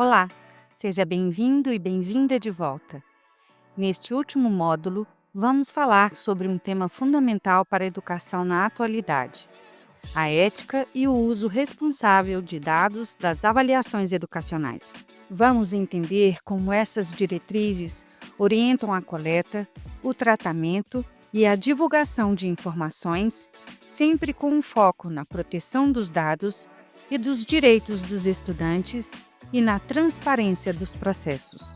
Olá, seja bem-vindo e bem-vinda de volta. Neste último módulo, vamos falar sobre um tema fundamental para a educação na atualidade: a ética e o uso responsável de dados das avaliações educacionais. Vamos entender como essas diretrizes orientam a coleta, o tratamento e a divulgação de informações, sempre com um foco na proteção dos dados e dos direitos dos estudantes e na transparência dos processos.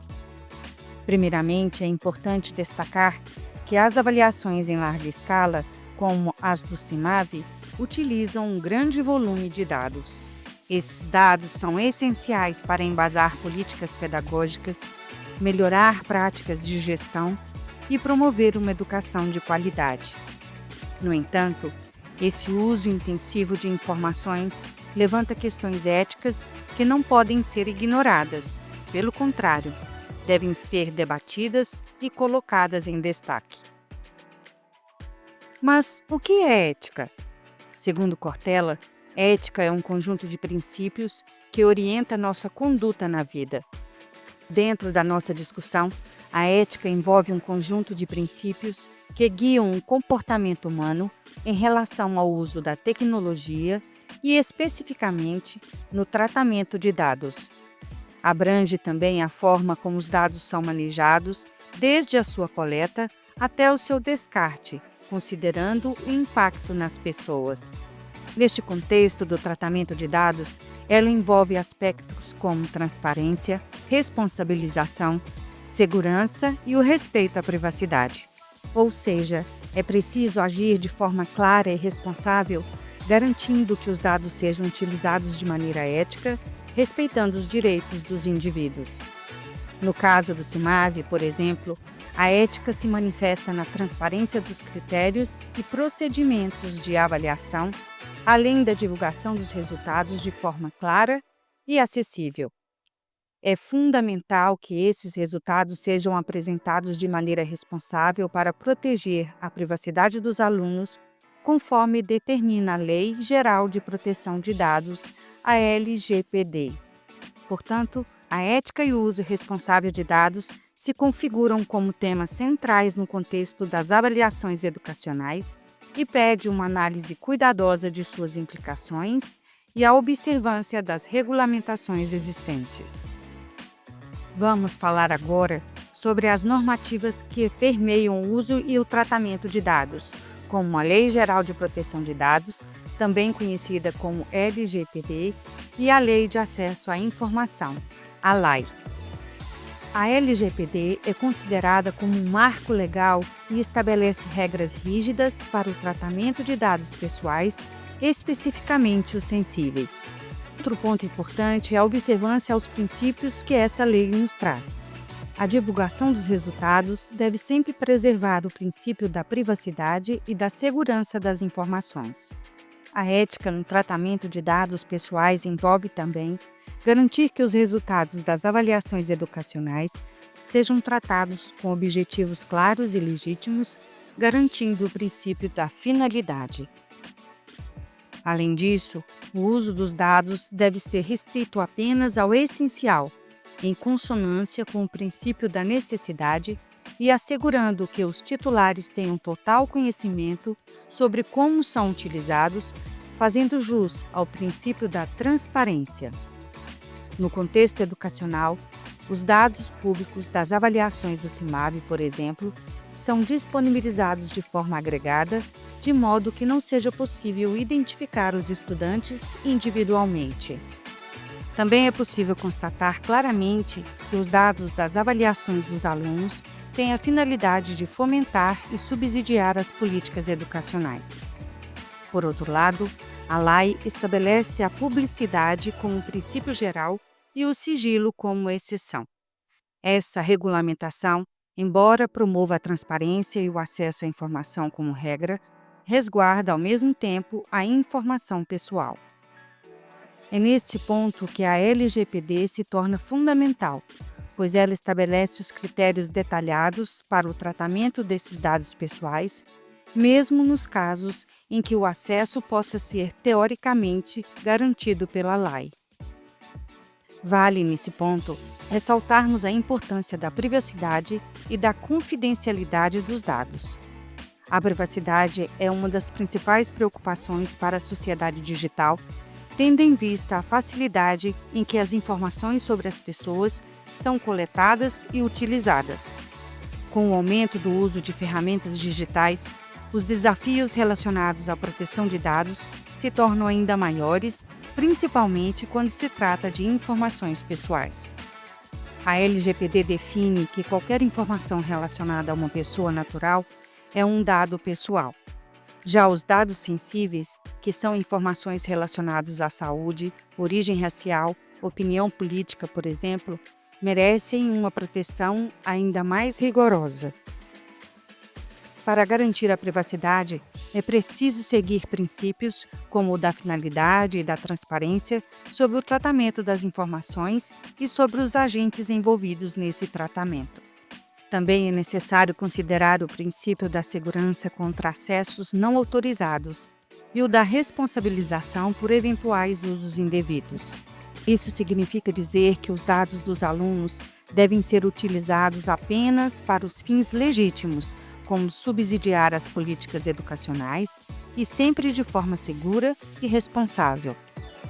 Primeiramente, é importante destacar que as avaliações em larga escala, como as do CIMAV, utilizam um grande volume de dados. Esses dados são essenciais para embasar políticas pedagógicas, melhorar práticas de gestão e promover uma educação de qualidade. No entanto, esse uso intensivo de informações levanta questões éticas que não podem ser ignoradas. Pelo contrário, devem ser debatidas e colocadas em destaque. Mas o que é ética? Segundo Cortella, ética é um conjunto de princípios que orienta nossa conduta na vida. Dentro da nossa discussão, a ética envolve um conjunto de princípios que guiam o comportamento humano em relação ao uso da tecnologia e, especificamente, no tratamento de dados. Abrange também a forma como os dados são manejados, desde a sua coleta até o seu descarte, considerando o impacto nas pessoas. Neste contexto do tratamento de dados, ela envolve aspectos como transparência, responsabilização, segurança e o respeito à privacidade. Ou seja, é preciso agir de forma clara e responsável, garantindo que os dados sejam utilizados de maneira ética, respeitando os direitos dos indivíduos. No caso do CIMAV, por exemplo, a ética se manifesta na transparência dos critérios e procedimentos de avaliação, além da divulgação dos resultados de forma clara e acessível. É fundamental que esses resultados sejam apresentados de maneira responsável para proteger a privacidade dos alunos, conforme determina a Lei Geral de Proteção de Dados, a LGPD. Portanto, a ética e o uso responsável de dados se configuram como temas centrais no contexto das avaliações educacionais e pede uma análise cuidadosa de suas implicações e a observância das regulamentações existentes. Vamos falar agora sobre as normativas que permeiam o uso e o tratamento de dados, como a Lei Geral de Proteção de Dados, também conhecida como LGPD, e a Lei de Acesso à Informação, a LAI. A LGPD é considerada como um marco legal e estabelece regras rígidas para o tratamento de dados pessoais, especificamente os sensíveis. Outro ponto importante é a observância aos princípios que essa lei nos traz. A divulgação dos resultados deve sempre preservar o princípio da privacidade e da segurança das informações. A ética no tratamento de dados pessoais envolve também garantir que os resultados das avaliações educacionais sejam tratados com objetivos claros e legítimos, garantindo o princípio da finalidade. Além disso, o uso dos dados deve ser restrito apenas ao essencial, em consonância com o princípio da necessidade e assegurando que os titulares tenham total conhecimento sobre como são utilizados, fazendo jus ao princípio da transparência. No contexto educacional, os dados públicos das avaliações do CIMAV, por exemplo, são disponibilizados de forma agregada, de modo que não seja possível identificar os estudantes individualmente. Também é possível constatar claramente que os dados das avaliações dos alunos têm a finalidade de fomentar e subsidiar as políticas educacionais. Por outro lado, a LAI estabelece a publicidade como princípio geral e o sigilo como exceção. Essa regulamentação, embora promova a transparência e o acesso à informação como regra, resguarda ao mesmo tempo a informação pessoal. É neste ponto que a LGPD se torna fundamental, pois ela estabelece os critérios detalhados para o tratamento desses dados pessoais, mesmo nos casos em que o acesso possa ser teoricamente garantido pela LAI. Vale, nesse ponto, ressaltarmos a importância da privacidade e da confidencialidade dos dados. A privacidade é uma das principais preocupações para a sociedade digital, tendo em vista a facilidade em que as informações sobre as pessoas são coletadas e utilizadas. Com o aumento do uso de ferramentas digitais, os desafios relacionados à proteção de dados se tornam ainda maiores, principalmente quando se trata de informações pessoais. A LGPD define que qualquer informação relacionada a uma pessoa natural é um dado pessoal. Já os dados sensíveis, que são informações relacionadas à saúde, origem racial, opinião política, por exemplo, merecem uma proteção ainda mais rigorosa. Para garantir a privacidade, é preciso seguir princípios como o da finalidade e da transparência sobre o tratamento das informações e sobre os agentes envolvidos nesse tratamento. Também é necessário considerar o princípio da segurança contra acessos não autorizados e o da responsabilização por eventuais usos indevidos. Isso significa dizer que os dados dos alunos devem ser utilizados apenas para os fins legítimos, como subsidiar as políticas educacionais e sempre de forma segura e responsável.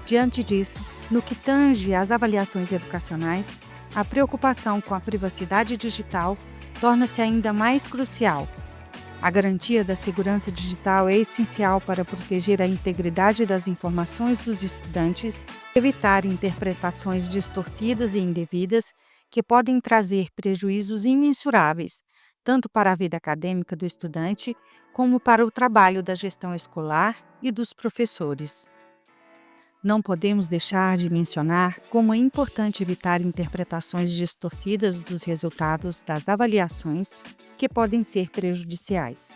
Diante disso, no que tange às avaliações educacionais, a preocupação com a privacidade digital torna-se ainda mais crucial. A garantia da segurança digital é essencial para proteger a integridade das informações dos estudantes, evitar interpretações distorcidas e indevidas que podem trazer prejuízos imensuráveis, tanto para a vida acadêmica do estudante, como para o trabalho da gestão escolar e dos professores. Não podemos deixar de mencionar como é importante evitar interpretações distorcidas dos resultados das avaliações que podem ser prejudiciais.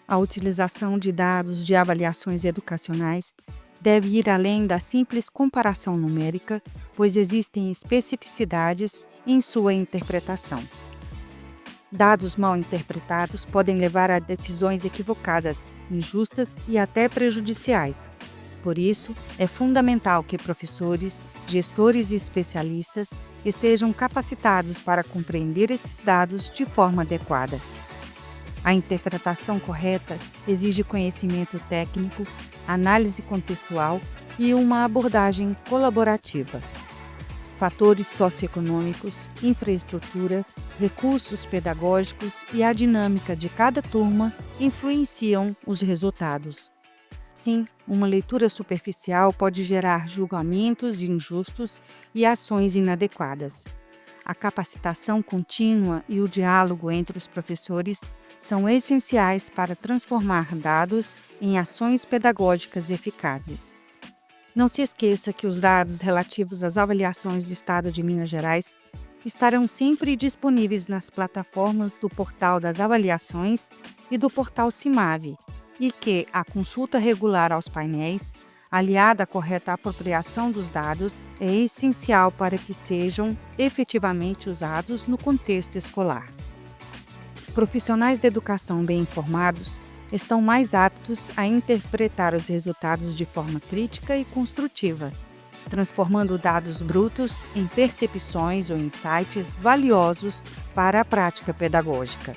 A utilização de dados de avaliações educacionais deve ir além da simples comparação numérica, pois existem especificidades em sua interpretação. Dados mal interpretados podem levar a decisões equivocadas, injustas e até prejudiciais. Por isso, é fundamental que professores, gestores e especialistas estejam capacitados para compreender esses dados de forma adequada. A interpretação correta exige conhecimento técnico, análise contextual e uma abordagem colaborativa. Fatores socioeconômicos, infraestrutura, recursos pedagógicos e a dinâmica de cada turma influenciam os resultados. Sim, uma leitura superficial pode gerar julgamentos injustos e ações inadequadas. A capacitação contínua e o diálogo entre os professores são essenciais para transformar dados em ações pedagógicas eficazes. Não se esqueça que os dados relativos às avaliações do Estado de Minas Gerais estarão sempre disponíveis nas plataformas do Portal das Avaliações e do Portal CIMAVE, e que a consulta regular aos painéis, aliada à correta apropriação dos dados, é essencial para que sejam efetivamente usados no contexto escolar. Profissionais da educação bem informados estão mais aptos a interpretar os resultados de forma crítica e construtiva, transformando dados brutos em percepções ou insights valiosos para a prática pedagógica.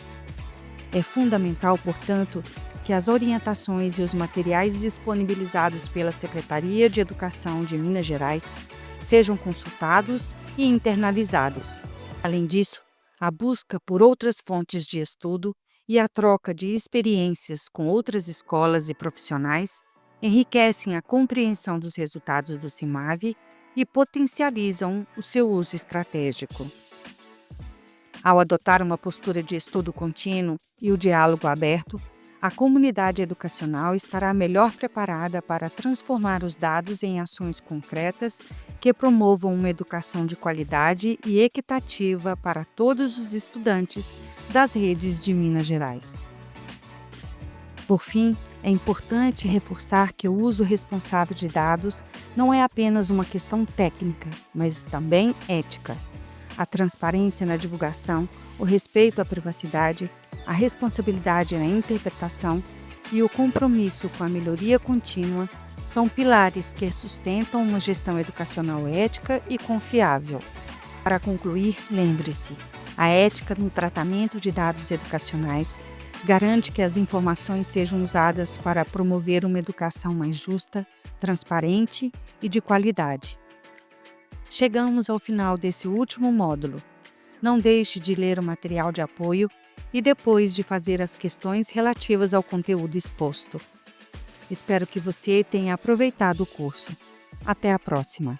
É fundamental, portanto, que as orientações e os materiais disponibilizados pela Secretaria de Educação de Minas Gerais sejam consultados e internalizados. Além disso, a busca por outras fontes de estudo e a troca de experiências com outras escolas e profissionais enriquecem a compreensão dos resultados do CIMAVE e potencializam o seu uso estratégico. Ao adotar uma postura de estudo contínuo e o diálogo aberto, a comunidade educacional estará melhor preparada para transformar os dados em ações concretas que promovam uma educação de qualidade e equitativa para todos os estudantes das redes de Minas Gerais. Por fim, é importante reforçar que o uso responsável de dados não é apenas uma questão técnica, mas também ética. A transparência na divulgação, o respeito à privacidade, a responsabilidade na interpretação e o compromisso com a melhoria contínua são pilares que sustentam uma gestão educacional ética e confiável. Para concluir, lembre-se, a ética no tratamento de dados educacionais garante que as informações sejam usadas para promover uma educação mais justa, transparente e de qualidade. Chegamos ao final desse último módulo. Não deixe de ler o material de apoio e depois de fazer as questões relativas ao conteúdo exposto. Espero que você tenha aproveitado o curso. Até a próxima!